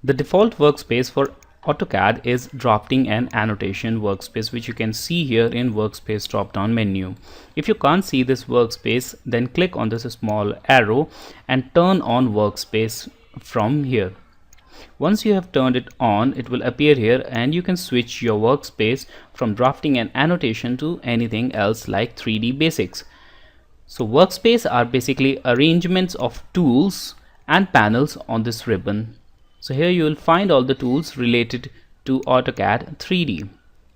The default workspace for AutoCAD is drafting and annotation workspace, which you can see here in workspace drop down menu. If you can't see this workspace, then click on this small arrow and turn on workspace from here. Once you have turned it on, it will appear here and you can switch your workspace from drafting and annotation to anything else like 3D basics. So workspace are basically arrangements of tools and panels on this ribbon. So here you will find all the tools related to AutoCAD 3D,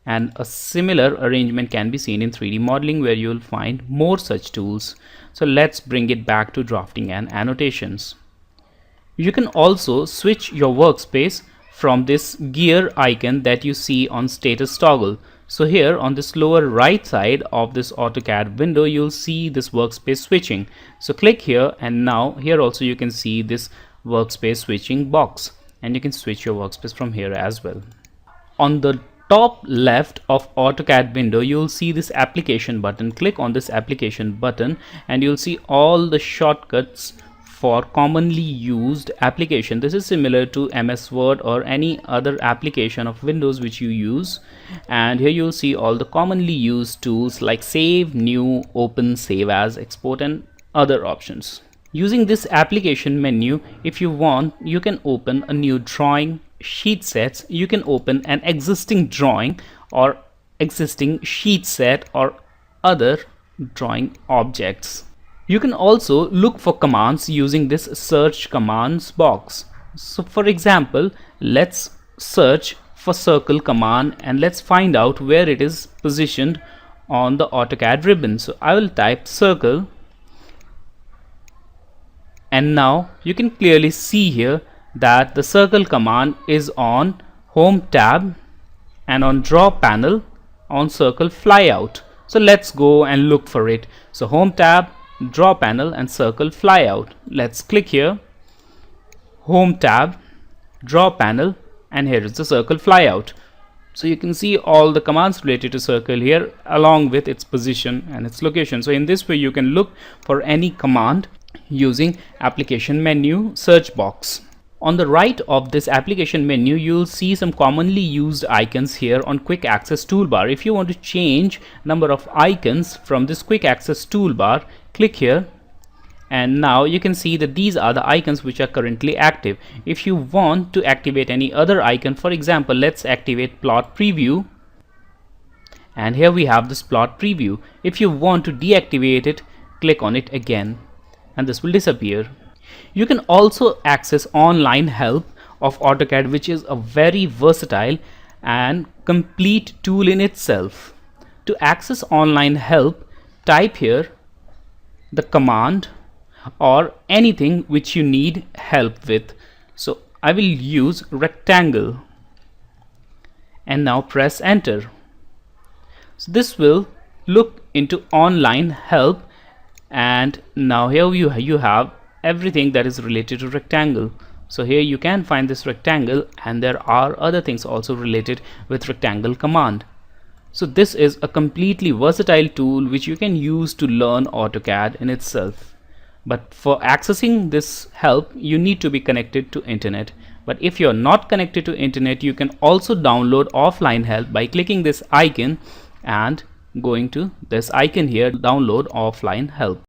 and a similar arrangement can be seen in 3D modeling where you will find more such tools. So let's bring it back to drafting and annotations. You can also switch your workspace from this gear icon that you see on status toggle. So here on this lower right side of this AutoCAD window, you'll see this workspace switching. So click here, and now here also you can see this workspace switching box, and you can switch your workspace from here as well. On the top left of AutoCAD window, you'll see this application button. Click on this application button and you'll see all the shortcuts for commonly used application. This is similar to MS Word or any other application of Windows which you use, and here you'll see all the commonly used tools like save, new, open, save as, export, and other options. Using this application menu, if you want, you can open a new drawing, sheet sets, you can open an existing drawing or existing sheet set or other drawing objects. You can also look for commands using this search commands box. So for example, let's search for circle command and let's find out where it is positioned on the AutoCAD ribbon. So I will type circle, and now you can clearly see here that the circle command is on home tab and on draw panel on circle flyout. So let's go and look for it. So home tab, draw panel, and circle flyout. Let's click here, home tab, draw panel, and here is the circle flyout. So you can see all the commands related to circle here along with its position and its location. So in this way you can look for any command using application menu search box. On the right of this application menu, you'll see some commonly used icons here on quick access toolbar. If you want to change number of icons from this quick access toolbar, click here, and now you can see that these are the icons which are currently active. If you want to activate any other icon, for example, let's activate plot preview, and here we have this plot preview. If you want to deactivate it, click on it again and this will disappear. You can also access online help of AutoCAD, which is a very versatile and complete tool in itself. To access online help, type here the command or anything which you need help with. So I will use rectangle and now press enter. So this will look into online help, and now here you have everything that is related to rectangle. So here you can find this rectangle, and there are other things also related with rectangle command. So this is a completely versatile tool which you can use to learn AutoCAD in itself. But for accessing this help, you need to be connected to internet. But if you're not connected to internet, you can also download offline help by clicking this icon and going to this icon here, download offline help.